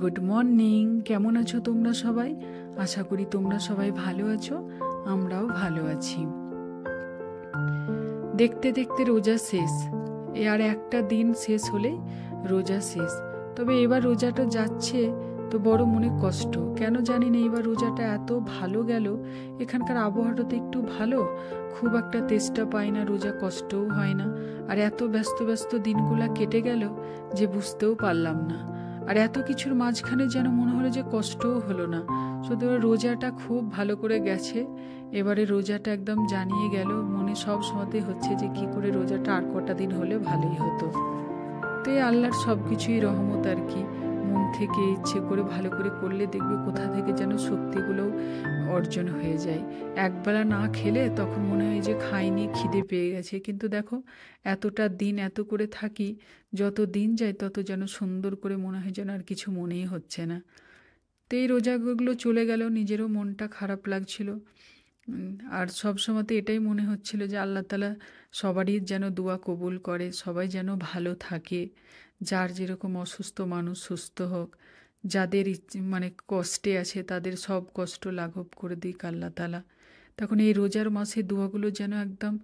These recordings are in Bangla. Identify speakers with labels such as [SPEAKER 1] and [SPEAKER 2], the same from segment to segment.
[SPEAKER 1] Good morning. কেমন আছো তোমরা সবাই? আশা করি তোমরা সবাই ভালো আছো, আমরাও ভালো আছি। দেখতে দেখতে রোজা শেষ। আর একটা দিন শেষ হলেই রোজা শেষ। তবে এবার রোজাটা যাচ্ছে তো বড় মনে কষ্ট, কেন জানি না। এবার রোজাটা এত ভালো গেল, এখানকার আবহাওয়াটা তো একটু ভালো, খুব একটা তেষ্টা পাই না, রোজা কষ্টও হয় না। আর এত ব্যস্ত ব্যস্ত দিনগুলা কেটে গেল যে বুঝতেও পারলাম না। আর এত কিছুর মাঝখানে যেন মনে হলো যে কষ্টও হলো না, শুধু রোজাটা খুব ভালো করে গেছে। এবারে রোজাটা একদম জানিয়ে গেল, মনে সব সময়তে হচ্ছে যে কি করে রোজাটা আর কটা দিন হলে ভালোই হতো। তো এই আল্লাহর সব কিছুই রহমত আর কি। মন থেকে ইচ্ছে করে ভালো করে করলে দেখবে কোথা থেকে যেন শক্তিগুলোও অর্জন হয়ে যায়। একবেলা না খেলে তখন মনে হয় যে খাইনি, খিদে পেয়ে গেছে, কিন্তু দেখো এতটা দিন এত করে থাকি, যত দিন যায় তত যেন সুন্দর করে মনে হয় যেন আর কিছু মনেই হচ্ছে না। তো এই রোজাগুলো চলে গেল, নিজেরও মনটা খারাপ লাগছিল। আর সব সময়তে এটাই মনে হচ্ছিল যে আল্লাহ তাআলা সবারই যেন দোয়া কবুল করে, সবাই যেন ভালো থাকে, যার যেরকম অসুস্থ মানুষ সুস্থ হোক, যাদের মানে কষ্টে আছে তাদের সব কষ্ট লাঘব করে দিক আল্লাহ তাআলা। তখন এই রোজার মাসে দোয়াগুলো যেন একদম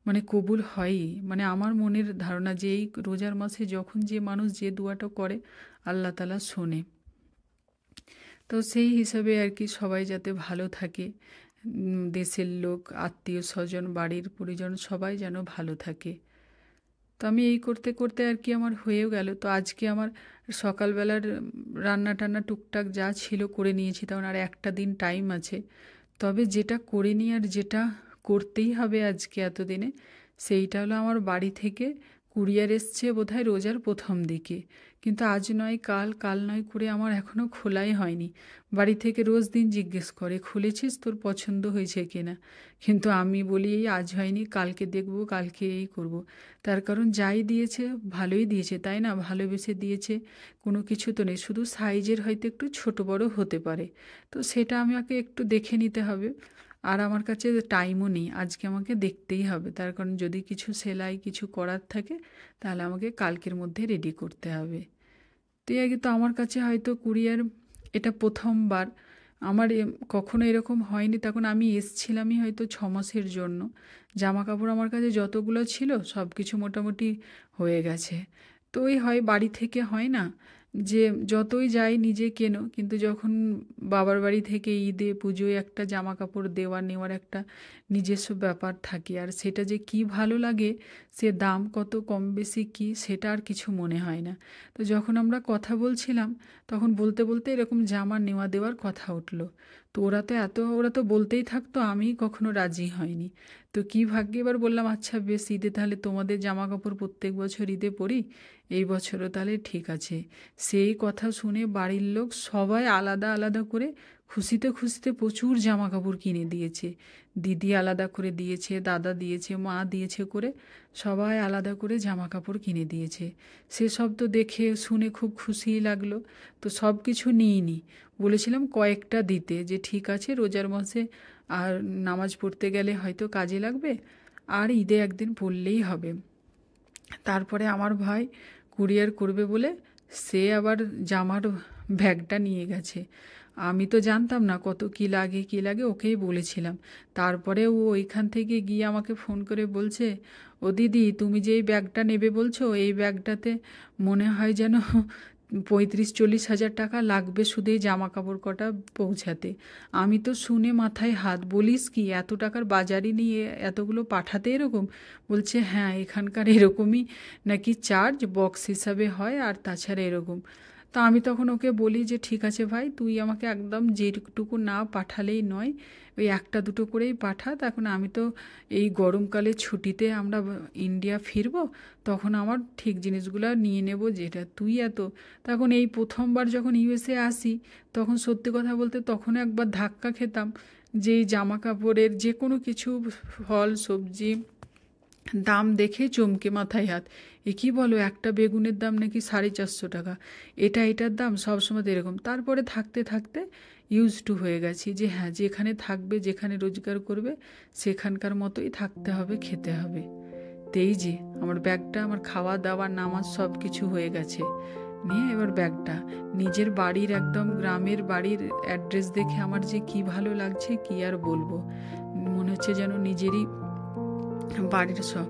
[SPEAKER 1] মানে কবুল হয়ই। মানে আমার মনের ধারণা যে এই রোজার মাসে যখন যে মানুষ যে দোয়াটা করে আল্লাহ তাআলা শোনে। তো সেই হিসাবে আর কি সবাই যাতে ভালো থাকে, দেশের লোক, আত্মীয় স্বজন, বাড়ির পরিজন সবাই যেন ভালো থাকে। তো আমি এই করতে করতে আর কি আমার হয়েও গেল। তো আজকে আমার সকালবেলার রান্না টান্না টুকটাক যা ছিল করে নিয়েছি, তখন আর একটা দিন টাইম আছে। তবে যেটা করে নিই আর যেটা করতেই হবে আজকে এতদিনে, সেইটা হলো আমার বাড়ি থেকে কুরিয়ার এসছে বোধহয় রোজার প্রথম দিকে, কিন্তু আজ নয় কাল, কাল নয় করে আমার এখনও খোলাই হয়নি। বাড়ি থেকে রোজ দিন জিজ্ঞেস করে, খুলেছিস, তোর পছন্দ হয়েছে কিনা? কিন্তু আমি বলি এই আজ হয়নি, কালকে দেখব, কালকে এই করব। তার কারণ যাই দিয়েছে ভালোই দিয়েছে, তাই না? ভালোবেসে দিয়েছে, কোনো কিছু তো নেই, শুধু সাইজের হয়তো একটু ছোট বড় হতে পারে। তো সেটা আমাকে একটু দেখে নিতে হবে। আর আমার কাছে টাইমও নেই, আজকে আমাকে দেখতেই হবে। তার কারণ যদি কিছু সেলাই কিছু করার থাকে তাহলে আমাকে কালকের মধ্যে রেডি করতে হবে। তো আগে তো আমার কাছে হয়তো কুরিয়ার এটা প্রথমবার। আমার কখনো এরকম হয়নি। তখন আমি এসছিলামই হয়তো 6 মাসের জন্য। জামা কাপড় আমার কাছে যতগুলো ছিল সব কিছু মোটামুটি হয়ে গেছে। তো ওই হয় বাড়ি থেকে হয় না যে যতই যাই নিজে কেনো, কিন্তু যখন বাবার বাড়ি থেকে ঈদে পুজোয় একটা জামা কাপড় দেওয়া নেওয়ার একটা নিজস্ব ব্যাপার থাকে, আর সেটা যে কি ভালো লাগে, সে দাম কত কম বেশি কি সেটা আর কিছু মনে হয় না। তো যখন আমরা কথা বলছিলাম তখন বলতে বলতে এরকম জামা নেওয়া দেওয়ার কথা উঠলো। তো ওরা তো বলতেই থাকতো, আমি কখনো রাজি হয়নি। তো কি ভাগ্যে এবার বললাম আচ্ছা বেশ, ঈদে তাহলে তোমাদের জামা কাপড় প্রত্যেক বছর ঈদে পরি, এই বছরও তাহলে ঠিক আছে। সেই কথা শুনে বাড়ির লোক সবাই আলাদা আলাদা করে খুশিতে খুশিতে প্রচুর জামা কাপড় কিনে দিয়েছে। দিদি আলাদা করে দিয়েছে, দাদা দিয়েছে, মা দিয়েছে, করে সবাই আলাদা করে জামা কাপড় কিনে দিয়েছে। সেসব তো দেখে শুনে খুব খুশিই লাগলো। তো সব কিছু নিইনি, বলেছিলাম কয়েকটা দিতে, যে ঠিক আছে রোজার মাসে আর নামাজ পড়তে গেলে হয়তো কাজে লাগবে, আর ঈদে একদিন পড়লেই হবে। তারপরে আমার ভাই কুরিয়ার করবে বলে সে আবার জামার ব্যাগটা নিয়ে গেছে। আমি তো জানতাম না কত কী লাগে কী লাগে, ওকেই বলেছিলাম। তারপরে ও ওইখান থেকে গিয়ে আমাকে ফোন করে বলছে, ও দিদি তুমি যে এই ব্যাগটা নেবে বলছো, এই ব্যাগটাতে মনে হয় যেন 35-40 হাজার টাকা লাগবে শুধু এই জামা কাপড় কটা পৌঁছাতে। আমি তো শুনে মাথায় হাত, বলিস কি, এত টাকার বাজারই নিয়ে এতগুলো পাঠাতে এরকম? বলছে হ্যাঁ, এখানকার এরকমই নাকি চার্জ, বক্স হিসাবে হয়, আর তাছাড়া এরকম। তা আমি তখন ওকে বলি যে ঠিক আছে ভাই, তুই আমাকে একদম যেটুকু না পাঠালেই নয়, ওই একটা দুটো করেই পাঠা। তখন আমি তো এই গরমকালে ছুটিতে আমরা ইন্ডিয়া ফিরবো, তখন আমার ঠিক জিনিসগুলো নিয়ে নেব, যেটা তুই এত। তখন এই প্রথমবার যখন ইউএসএ আসি, তখন সত্যি কথা বলতে তখন একবার ধাক্কা খেতাম যে এই জামা কাপড়ের যে কোনো কিছু, ফল সবজি দাম দেখে চমকে মাথায় হাত। এ কী বলো, একটা বেগুনের দাম নাকি 450 টাকা, এটার দাম সবসময় এরকম। তারপরে থাকতে থাকতে ইউজ টু হয়ে গেছি যে হ্যাঁ, যেখানে থাকবে যেখানে রোজগার করবে সেখানকার মতোই থাকতে হবে, খেতে হবে। তো এই যে আমার ব্যাগটা, আমার খাওয়া দাওয়া নামাজ সব কিছু হয়ে গেছে। নিয়ে এবার ব্যাগটা নিজের বাড়ির একদম গ্রামের বাড়ির অ্যাড্রেস দেখে আমার যে কি ভালো লাগছে কি আর বলবো, মনে হচ্ছে যেন নিজেরই বাড়ির সব।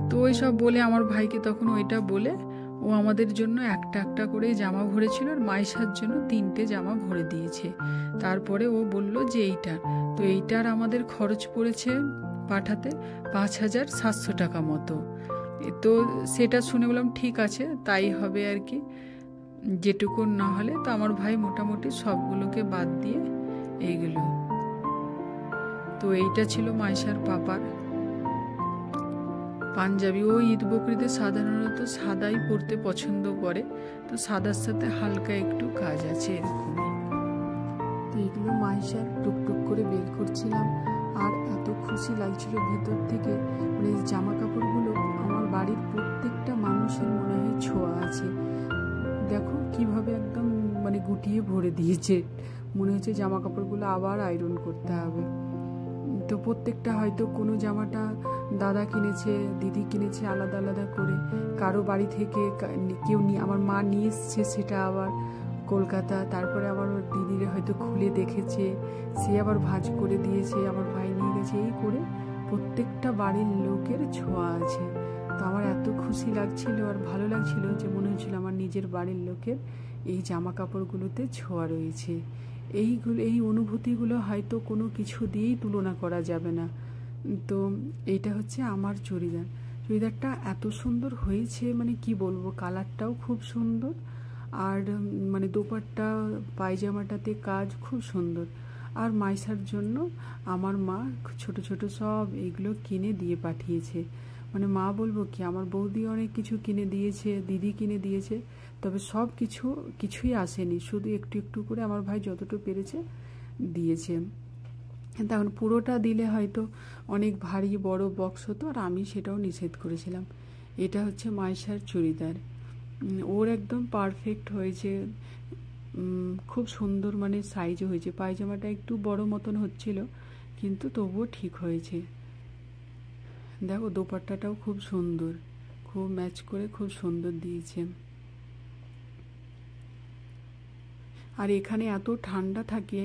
[SPEAKER 1] তো ওই সব বলে আমার ভাইকে তখন ওইটা বলে ও আমাদের জন্য একটা একটা করে জামা ভরেছিল আর মাইশার জন্য 3টে জামা ভরে দিয়েছে। তারপরে ও বলল যে তো এইটার আমাদের খরচ পড়েছে পাঠাতে 5,700 টাকা মতো। তো সেটা শুনে বললাম ঠিক আছে তাই হবে আর কি, যেটুকু না হলে। তো আমার ভাই মোটামুটি সবগুলোকে বাদ দিয়ে এইগুলো। তো এইটা ছিল মাইশার পাপার পাঞ্জাবি। ও ঈদ বকরিতে সাধারণত সাদাই পরতে পছন্দ করে, তো সাদার সাথে হালকা একটু কাজ আছে এরকমই। তো এগুলো মাইশার টুকটুক করে বের করছিলাম আর এত খুশি লাগছিল ভেতর থেকে, মানে জামা কাপড়গুলো আমার বাড়ির প্রত্যেকটা মানুষের মনে হয় ছোঁয়া আছে। দেখো কিভাবে একদম মানে গুটিয়ে ভরে দিয়েছে, মনে হচ্ছে জামা কাপড়গুলো আবার আয়রন করতে হবে। তো প্রত্যেকটা হয়তো কোনো জামাটা দাদা কিনেছে, দিদি কিনেছে আলাদা আলাদা করে, কারো বাড়ি থেকে কেউ আমার মা নিয়ে এসছে সেটা আবার কলকাতা, তারপরে আবার ওর দিদিরা হয়তো খুলে দেখেছে, সে আবার ভাঁজ করে দিয়েছে, আমার ভাই নিয়ে গেছে, এই করে প্রত্যেকটা বাড়ির লোকের ছোঁয়া আছে। তো আমার এত খুশি লাগছিল আর ভালো লাগছিল যে মনে হচ্ছিল আমার নিজের বাড়ির লোকের এই জামা কাপড়গুলোতে ছোঁয়া রয়েছে। এই অনুভূতিগুলো হয়তো কোনো কিছু দিয়েই তুলনা করা যাবে না। তো এইটা হচ্ছে আমার চুড়িদারটা এত সুন্দর হয়েছে, মানে কি বলবো, কালারটাও খুব সুন্দর আর মানে দোপাট্টা পায়জামাটাতে কাজ খুব সুন্দর। আর মাইশার জন্য আমার মা ছোট ছোট সব এইগুলো কিনে দিয়ে পাঠিয়েছে। মানে মা বলবো কি, আমার বৌদি অনেক কিছু কিনে দিয়েছে, দিদি কিনে দিয়েছে, তবে সব কিছুই আসেনি, শুধু একটু একটু করে আমার ভাই যতটুকু পেরেছে দিয়েছে। তখন পুরোটা দিলে হয়তো অনেক ভারী বড় বক্স হতো আর আমি সেটাও নিষেধ করেছিলাম। এটা হচ্ছে মাইশার চুড়িদার, ওর একদম পারফেক্ট হয়েছে, খুব সুন্দর মানে সাইজও হয়েছে। পায়জামাটা একটু বড় মতন হচ্ছিল কিন্তু তবুও ঠিক হয়েছে। দেখো দোপাট্টাটাও খুব সুন্দর, খুব ম্যাচ করে খুব সুন্দর দিয়েছে। আর এখানে এত ঠান্ডা থাকে,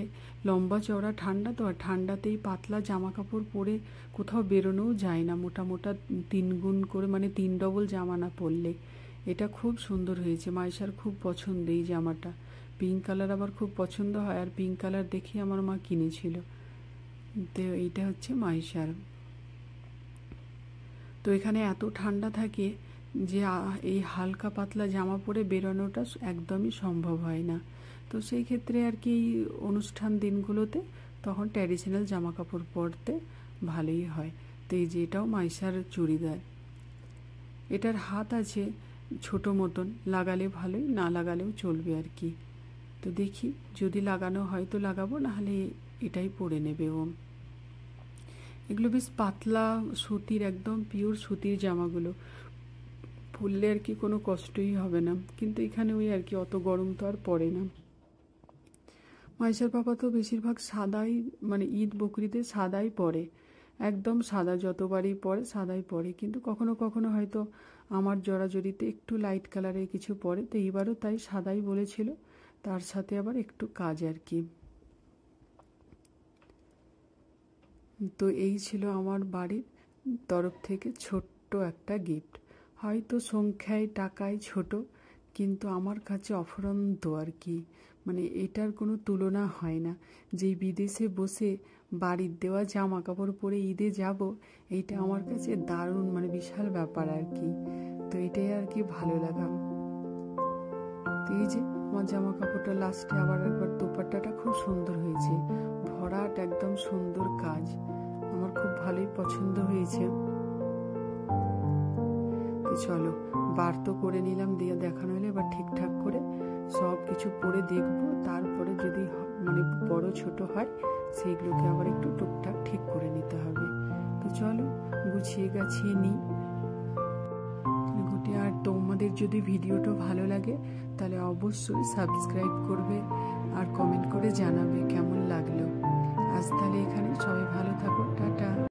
[SPEAKER 1] লম্বা চওড়া ঠান্ডা, তো আর ঠান্ডাতেই পাতলা জামা কাপড় পরে কোথাও বেরোনোও যায় না, মোটা মোটা 3 গুণ করে মানে 3 ডবল জামা না পরলে। এটা খুব সুন্দর হয়েছে, মাইশার খুব পছন্দ এই জামাটা। পিঙ্ক কালার আবার খুব পছন্দ হয়, আর পিঙ্ক কালার দেখে আমার মা কিনেছিল। তো এইটা হচ্ছে মাইশার। তো এখানে এত ঠান্ডা থাকে যে এই হালকা পাতলা জামা পরে বেরোনোটা একদমই সম্ভব হয় না। তো সেই ক্ষেত্রে আর কি অনুষ্ঠান দিনগুলোতে তখন ট্র্যাডিশনাল জামা কাপড় পরতে ভালোই হয়। তো এই যে এটাও মাইশার চুড়িদার, এটার হাত আছে ছোট মতন, লাগালে ভালোই, না লাগালেও চলবে আর কি। তো দেখি যদি লাগানো হয় তো লাগাবো, নাহলে এটাই পরে নেবে ও। এগুলো বেশ পাতলা সুতির, একদম পিওর সুতির জামাগুলো, পরলে আর কি কোনো কষ্টই হবে না। কিন্তু এখানে ওই আর কি অত গরম তো আর পড়ে না। মাইশার পাপা তো বেশিরভাগ সাদাই, মানে ঈদ বকরিতে সাদাই পরে, একদম সাদা, যতবারই পরে সাদাই পরে, কিন্তু কখনো কখনো হয়তো আমার জড়াজড়িতে একটু লাইট কালারের কিছু পরে। তো এইবারও তাই সাদাই বলেছিল, তার সাথে আবার একটু কাজ আর কি। তো এই ছিল আমার বাড়ির তরফ থেকে ছোট্ট একটা গিফট। হয়তো সংখ্যায় টাকায় ছোট, কিন্তু আমার কাছে অফুরন্ত আর কি, মানে এটার কোনো তুলনা হয় না। যেই বিদেশে বসে বাড়ির দেওয়া জামা কাপড় পরে ঈদে যাব, এইটা আমার কাছে দারুণ, মানে বিশাল ব্যাপার আর কি। তো এটাই আর কি ভালো লাগা। তো এই যে আমার জামা কাপড়টা লাস্টে আবার একবার দোপাট্টাটা খুব সুন্দর হয়েছে, ভরাট, একদম সুন্দর কাজ, আমার খুব ভালোই পছন্দ হয়েছে। তো চলো বার তো করে নিলাম, দিয়ে দেখানো হলে এবার ঠিকঠাক করে সব কিছু পরে দেখবো, তারপরে যদি মানে বড় ছোট হয় সেইগুলোকে আবার একটু টুকটাক ঠিক করে নিতে হবে। তো চলো গুছিয়ে গাছিয়ে নিই। আর তোমাদের যদি ভিডিওটা ভালো লাগে তাহলে অবশ্যই সাবস্ক্রাইব করবে আর কমেন্ট করে জানাবে কেমন লাগলো। আজ তাহলে এখানে, সবাই ভালো থাকো, টাটা।